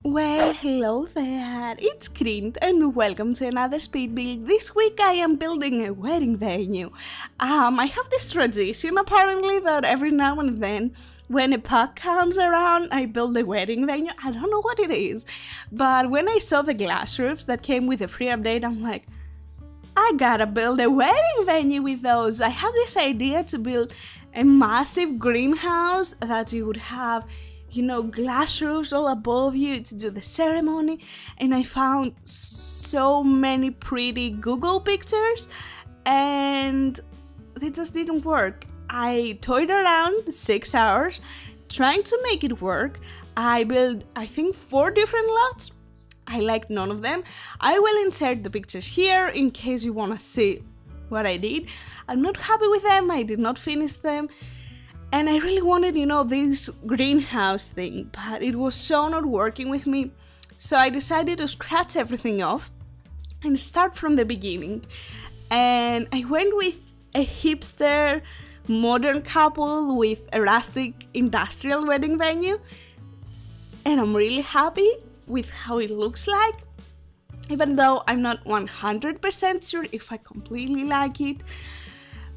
Well, hello there, it's Kriint and welcome to another speed build. This week I am building a wedding venue. I have this tradition apparently that every now and then when a pack comes around I build a wedding venue. I don't know what it is, but when I saw the glass roofs that came with the free update, I'm like, I gotta build a wedding venue with those. I had this idea to build a massive greenhouse that you would have, glass roofs all above you to do the ceremony, and I found so many pretty Google pictures and they just didn't work. I toyed around 6 hours trying to make it work. I built, I think, 4 different lots. I liked none of them. I will insert the pictures here in case you want to see what I did. I'm not happy with them. I did not finish them. And I really wanted, this greenhouse thing, but it was so not working with me. So I decided to scratch everything off and start from the beginning. And I went with a hipster modern couple with a rustic industrial wedding venue. And I'm really happy with how it looks like, even though I'm not 100% sure if I completely like it.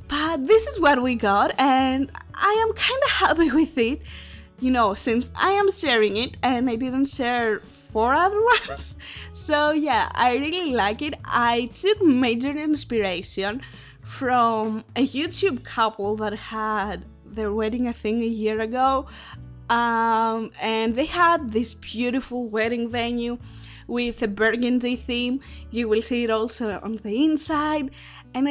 But this is what we got, and I am kind of happy with it, since I am sharing it and I didn't share 4 other ones. So yeah, I really like it. I took major inspiration from a YouTube couple that had their wedding, I think, a year ago. And they had this beautiful wedding venue with a burgundy theme. You will see it also on the inside, and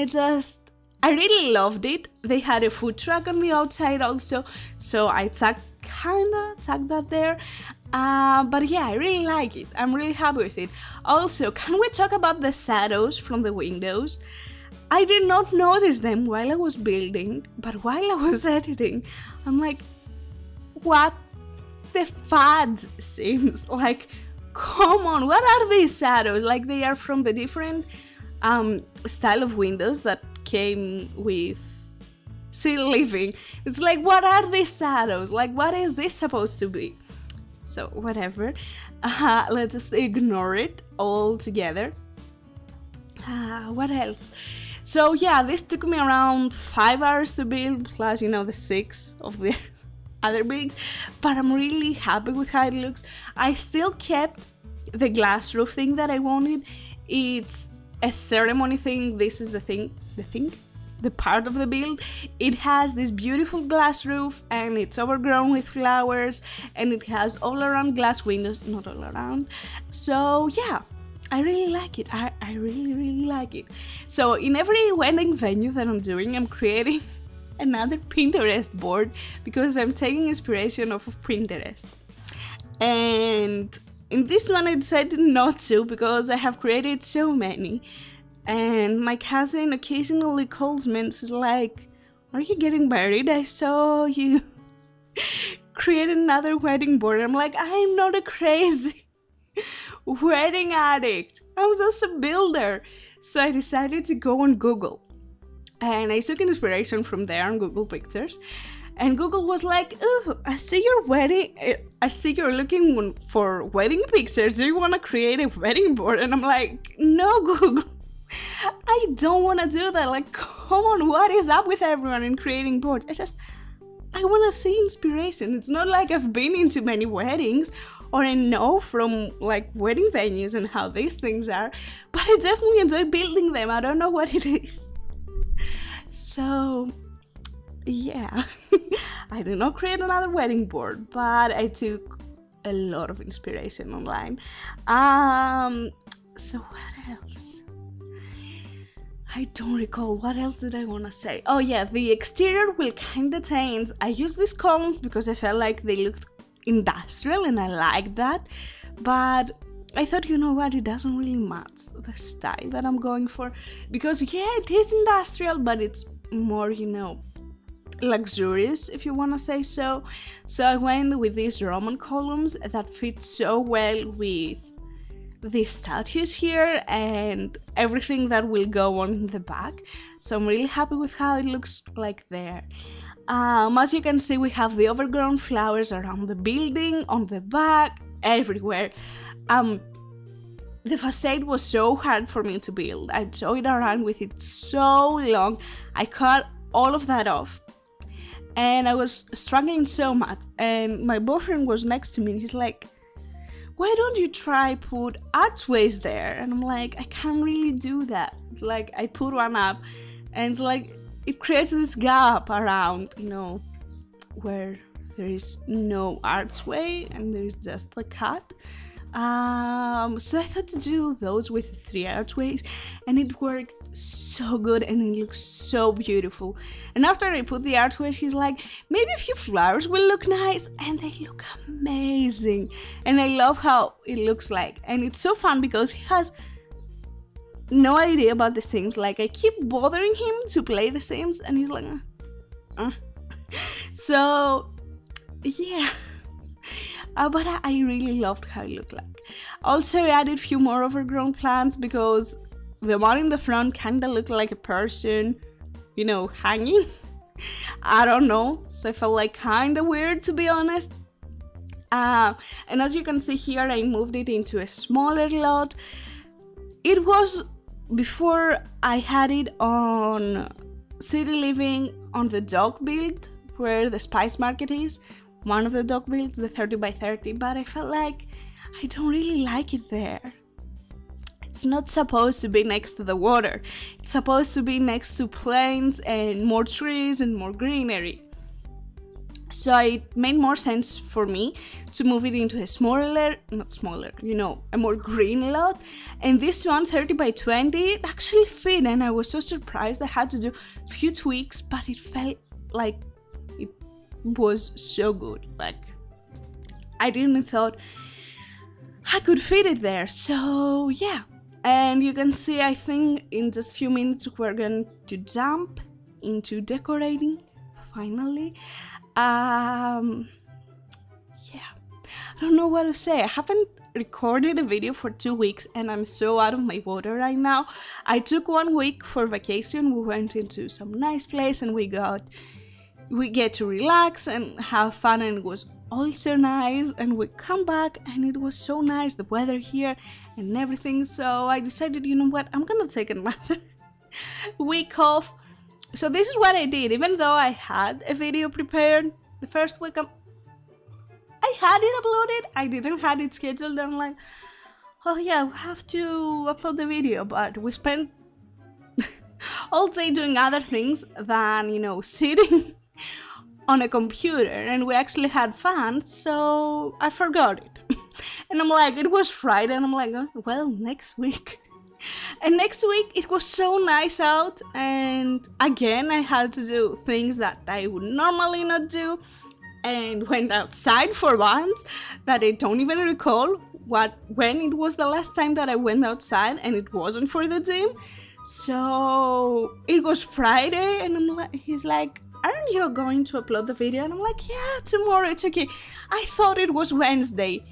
I really loved it. They had a food truck on the outside also, so I tagged that there. But yeah, I really like it. I'm really happy with it. Also, can we talk about the shadows from the windows? I did not notice them while I was building, but while I was editing, I'm like, what the fudge seems like? Come on, what are these shadows? Like, they are from the different style of windows that came with Still Living. It's like, what are these shadows? Like, what is this supposed to be? So whatever, let's just ignore it altogether. What else? So yeah, this took me around 5 hours to build, plus the 6 of the other builds, but I'm really happy with how it looks. I still kept the glass roof thing that I wanted. It's a ceremony thing. This is the part of the build. It has this beautiful glass roof and it's overgrown with flowers, and it has all around glass windows, not all around. So yeah, I really like it. I really like it. So in every wedding venue that I'm doing, I'm creating another Pinterest board because I'm taking inspiration off of Pinterest. And in this one I decided not to because I have created so many. And my cousin occasionally calls me and says like, are you getting married? I saw you create another wedding board. I'm like, I'm not a crazy wedding addict. I'm just a builder. So I decided to go on Google. And I took inspiration from there on Google Pictures. And Google was like, oh, I see you're looking for wedding pictures. Do you want to create a wedding board? And I'm like, no, Google, I don't want to do that. Like, come on, what is up with everyone in creating boards? I want to see inspiration. It's not like I've been into many weddings or I know from like wedding venues and how these things are, but I definitely enjoy building them. I don't know what it is. So yeah, I did not create another wedding board, but I took a lot of inspiration online. So what else? I don't recall. What else did I want to say? Oh yeah, the exterior will kind of change. I used these columns because I felt like they looked industrial and I liked that, but I thought, what, it doesn't really match the style that I'm going for, because yeah, it is industrial, but it's more, luxurious, if you want to say so. So I went with these Roman columns that fit so well with the statues here and everything that will go on in the back. So I'm really happy with how it looks like there. As you can see, we have the overgrown flowers around the building, on the back, everywhere. The facade was so hard for me to build. I toyed around with it so long. I cut all of that off. And I was struggling so much. And my boyfriend was next to me and he's like, why don't you try put archways there? And I'm like, I can't really do that. It's like I put one up and it's like it creates this gap around, where there is no archway and there is just a cut. So I thought to do those with 3 archways and it worked so good and it looks so beautiful. And after I put the archways, he's like, maybe a few flowers will look nice, and they look amazing. And I love how it looks like, and it's so fun because he has no idea about the Sims. Like, I keep bothering him to play the Sims and he's like, So yeah. But I really loved how it looked like. Also, I added a few more overgrown plants because the one in the front kinda looked like a person, hanging. I don't know, so I felt like kinda weird, to be honest. And as you can see here, I moved it into a smaller lot. It was before I had it on City Living on the dog build, where the Spice Market is. One of the dog builds, the 30 by 30, but I felt like I don't really like it there. It's not supposed to be next to the water. It's supposed to be next to plains and more trees and more greenery. So it made more sense for me to move it into a more green lot. And this one, 30 by 20, it actually fit, and I was so surprised. I had to do a few tweaks, but it felt like it was so good. Like, I didn't thought I could fit it there. So yeah, and you can see, I think in just a few minutes we're going to jump into decorating finally. Yeah, I don't know what to say. I haven't recorded a video for 2 weeks and I'm so out of my water right now. I took 1 week for vacation. We went into some nice place and we get to relax and have fun, and it was also nice. And we come back and it was so nice, the weather here and everything. So I decided, you know what, I'm gonna take another week off. So this is what I did. Even though I had a video prepared the first week, I had it uploaded. I didn't have it scheduled. I'm like, oh yeah, we have to upload the video, but we spent all day doing other things than, sitting on a computer, and we actually had fun, so I forgot it. And I'm like, it was Friday, and I'm like, oh, well, next week. And next week it was so nice out, and again I had to do things that I would normally not do, and went outside for once that I don't even recall when it was the last time that I went outside, and it wasn't for the gym. So it was Friday, and he's like, aren't you going to upload the video? And I'm like, yeah, tomorrow, it's okay. I thought it was Wednesday.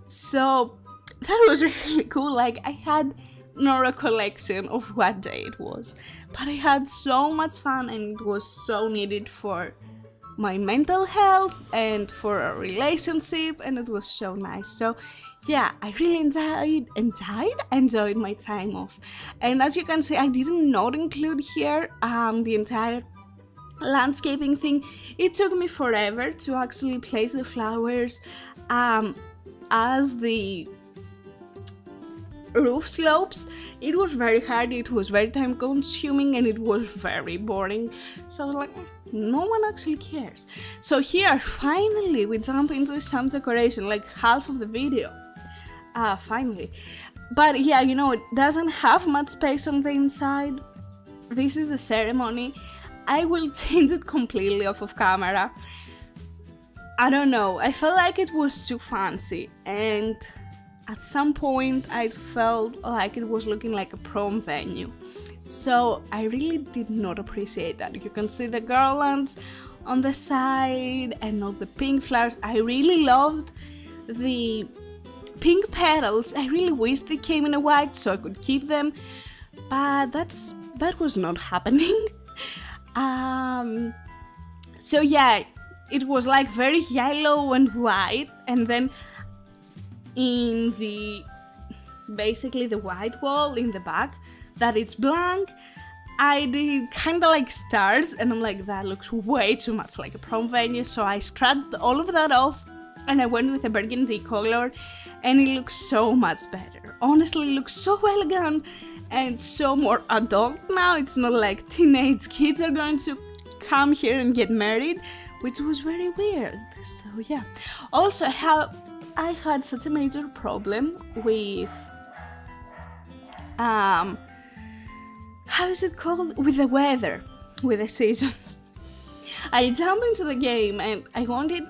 So that was really cool. Like, I had no recollection of what day it was, but I had so much fun, and it was so needed for my mental health and for a relationship, and it was so nice. So yeah, I really enjoyed my time off. And as you can see, I did not include here the entire landscaping thing. It took me forever to actually place the flowers as the roof slopes. It was very hard, it was very time consuming, and it was very boring. So I was like, no one actually cares. So here, finally, we jump into some decoration, like half of the video. Finally. But yeah, it doesn't have much space on the inside. This is the ceremony. I will change it completely off of camera. I don't know, I felt like it was too fancy, and at some point I felt like it was looking like a prom venue. So I really did not appreciate that. You can see the garlands on the side and all the pink flowers. I really loved the pink petals. I really wish they came in a white so I could keep them, but that was not happening. So yeah, it was like very yellow and white, and then in the basically the white wall in the back that it's blank, I did kind of like stars, and I'm like, that looks way too much like a prom venue, so I scratched all of that off and I went with a burgundy color, and it looks so much better. Honestly, it looks so elegant and so more adult now. It's not like teenage kids are going to come here and get married, which was very weird. So yeah. Also, I had such a major problem with how is it called? With the weather, with the seasons. I jumped into the game and I wanted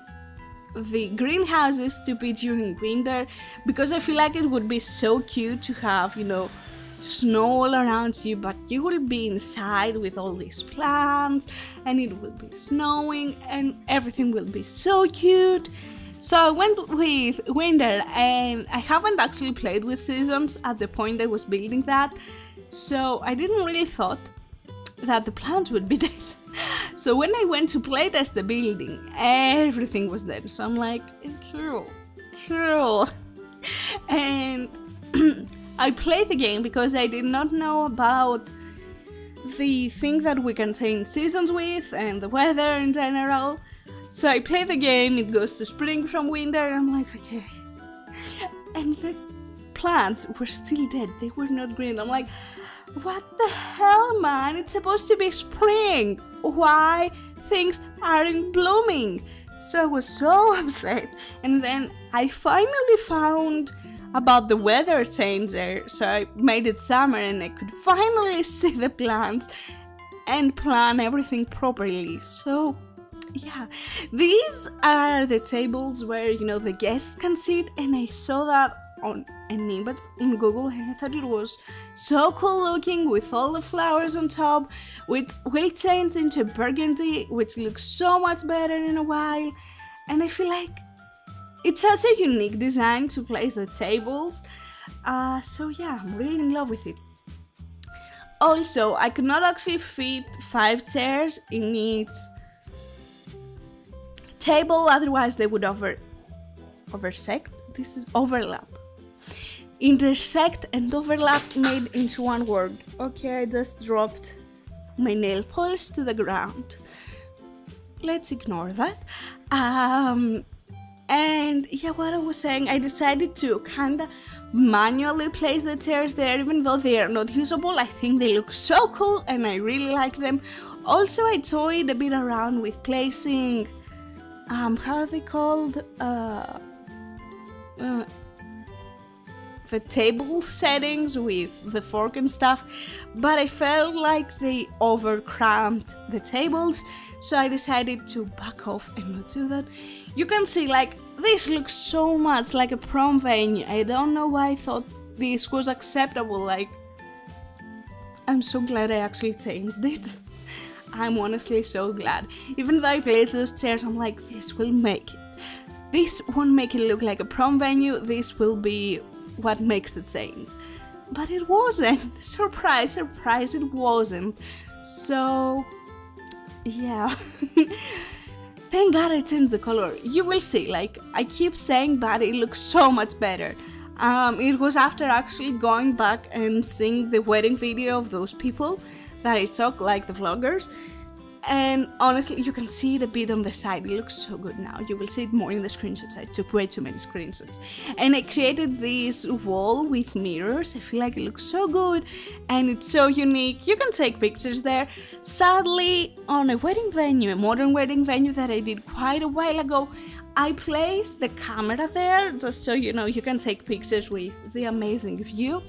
the greenhouses to be during winter, because I feel like it would be so cute to have, snow all around you, but you will be inside with all these plants and it will be snowing and everything will be so cute. So I went with winter, and I haven't actually played with seasons at the point I was building that, so I didn't really thought that the plants would be dead. So when I went to playtest the building, everything was dead. So I'm like, cool. And I played the game because I did not know about the thing that we can change seasons with and the weather in general. So I play the game, it goes to spring from winter, and I'm like, okay. And the plants were still dead, they were not green. I'm like, what the hell, man? It's supposed to be spring. Why things aren't blooming? So I was so upset. And then I finally found about the weather changer. So I made it summer and I could finally see the plants and plan everything properly. So yeah, these are the tables where, the guests can sit, and I saw that on an image on Google, and I thought it was so cool looking with all the flowers on top, which will change into burgundy, which looks so much better in a while. And I feel like it's such a unique design to place the tables. So yeah, I'm really in love with it. Also, I could not actually fit 5 chairs in each table, otherwise they would oversect. This is overlap. Intersect and overlap made into one word. Okay, I just dropped my nail polish to the ground. Let's ignore that. And yeah, what I was saying, I decided to kinda manually place the chairs there, even though they are not usable. I think they look so cool and I really like them. Also, I toyed a bit around with placing how are they called? The table settings with the fork and stuff, but I felt like they overcramped the tables, so I decided to back off and not do that. You can see, like, this looks so much like a prom venue. I don't know why I thought this was acceptable. Like, I'm so glad I actually changed it. I'm honestly so glad. Even though I placed those chairs, I'm like, this will make it. This won't make it look like a prom venue. This will be what makes the change. But it wasn't. Surprise, it wasn't. So, yeah. Thank God I changed the color. You will see, like, I keep saying that it looks so much better. It was after actually going back and seeing the wedding video of those people that I took, like the vloggers, and honestly you can see it a bit on the side. It looks so good now. You will see it more in the screenshots. I took way too many screenshots, and I created this wall with mirrors. I feel like it looks so good and it's so unique. You can take pictures there. Sadly, on a wedding venue, a modern wedding venue that I did quite a while ago, I placed the camera there just so you can take pictures with the amazing view.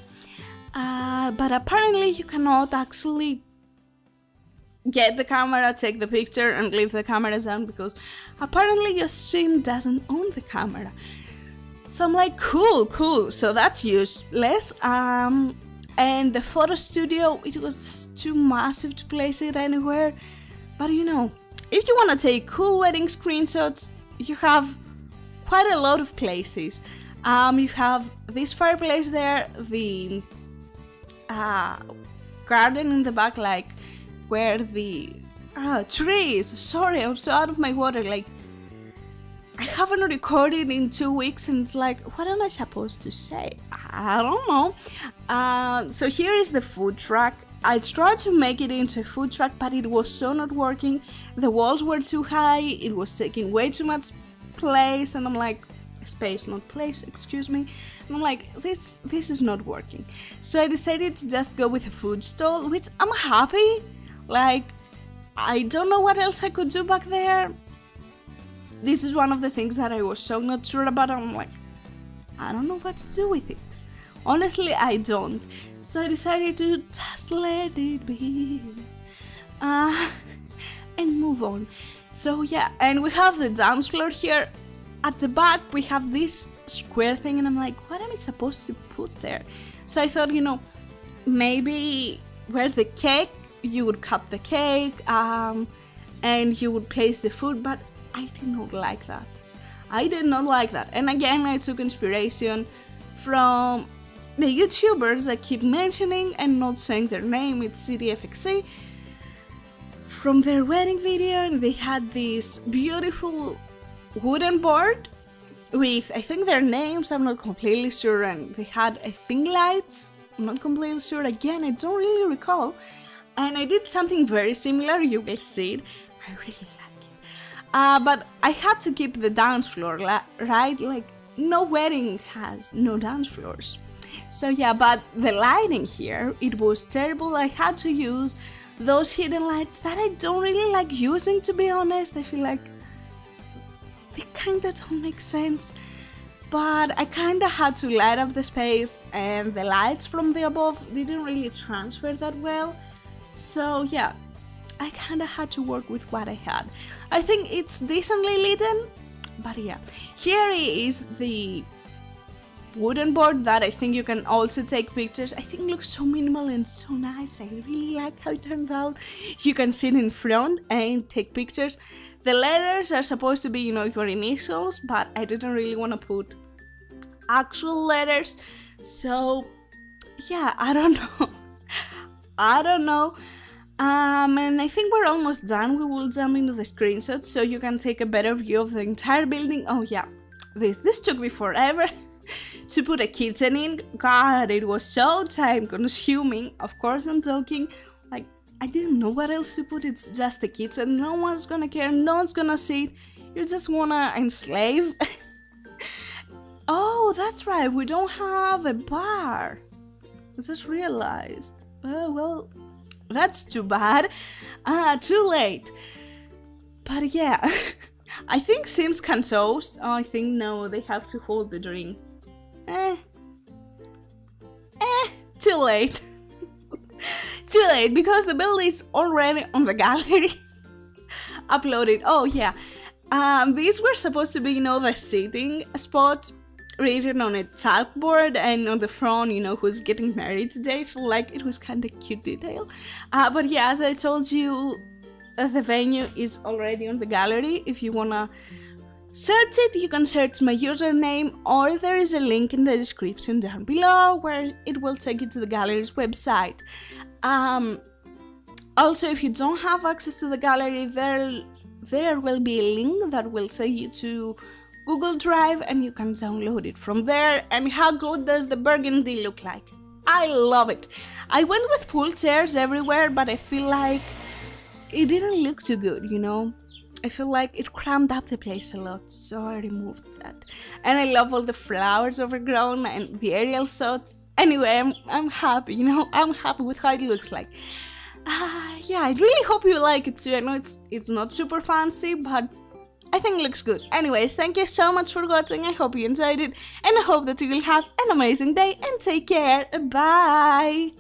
But apparently you cannot actually get the camera, take the picture and leave the camera down, because apparently your sim doesn't own the camera. So I'm like, cool, so that's useless. And the photo studio, it was just too massive to place it anywhere. But if you want to take cool wedding screenshots, you have quite a lot of places. You have this fireplace there, the garden in the back, like where the trees. Sorry, I'm so out of my water. Like, I haven't recorded in 2 weeks and it's like, what am I supposed to say? I don't know. So here is the food truck. I tried to make it into a food truck, but it was so not working. The walls were too high. It was taking way too much place. And I'm like, space, not place, excuse me. And I'm like, this is not working. So I decided to just go with a food stall, which I'm happy. Like, I don't know what else I could do back there. This is one of the things that I was so not sure about. I'm like, I don't know what to do with it. Honestly, I don't. So I decided to just let it be. And move on. So yeah, and we have the dance floor here. At the back, we have this square thing, and I'm like, what am I supposed to put there? So I thought, maybe where's the cake? You would cut the cake, and you would place the food, but I did not like that. And again, I took inspiration from the YouTubers I keep mentioning and not saying their name. It's CDFXC. From their wedding video, and they had this beautiful wooden board with, I think, their names, I'm not completely sure, and they had, I think, lights. I'm not completely sure. Again, I don't really recall. And I did something very similar. You will see it. I really like it. But I had to keep the dance floor, right? Like, no wedding has no dance floors. So yeah, but the lighting here, it was terrible. I had to use those hidden lights that I don't really like using, to be honest. I feel like they kinda don't make sense. But I kinda had to light up the space, and the lights from the above didn't really transfer that well. So yeah, I kinda had to work with what I had. I think it's decently lit, but yeah. Here is the wooden board that I think you can also take pictures. I think it looks so minimal and so nice. I really like how it turned out. You can sit in front and take pictures. The letters are supposed to be, your initials, but I didn't really want to put actual letters. So yeah, I don't know. And I think we're almost done. We will jump into the screenshots so you can take a better view of the entire building. Oh yeah, this took me forever to put a kitchen in. God, it was so time consuming. Of course, I'm joking. Like, I didn't know what else to put. It's just the kitchen. No one's gonna care. No one's gonna see it. You just wanna enslave. Oh, that's right. We don't have a bar. I just realized. Oh, well, that's too bad. Too late. But yeah, I think Sims can toast. Oh, I think no, they have to hold the drink. Too late. Too late, because the build is already on the gallery. Uploaded. Oh yeah. These were supposed to be, the seating spot written on a chalkboard, and on the front, who's getting married today. I feel like it was kind of cute detail. But yeah, as I told you, the venue is already on the gallery. If you wanna search it, you can search my username, or there is a link in the description down below where it will take you to the gallery's website. Also, if you don't have access to the gallery, there will be a link that will take you to Google Drive, and you can download it from there. And how good does the burgundy look like? I love it. I went with full chairs everywhere, but I feel like it didn't look too good, I feel like it crammed up the place a lot, so I removed that. And I love all the flowers overgrown and the aerial shots. Anyway, I'm happy, I'm happy with how it looks like. Yeah, I really hope you like it too. I know it's not super fancy, but I think it looks good. Anyways, thank you so much for watching. I hope you enjoyed it, and I hope that you will have an amazing day, and take care. Bye!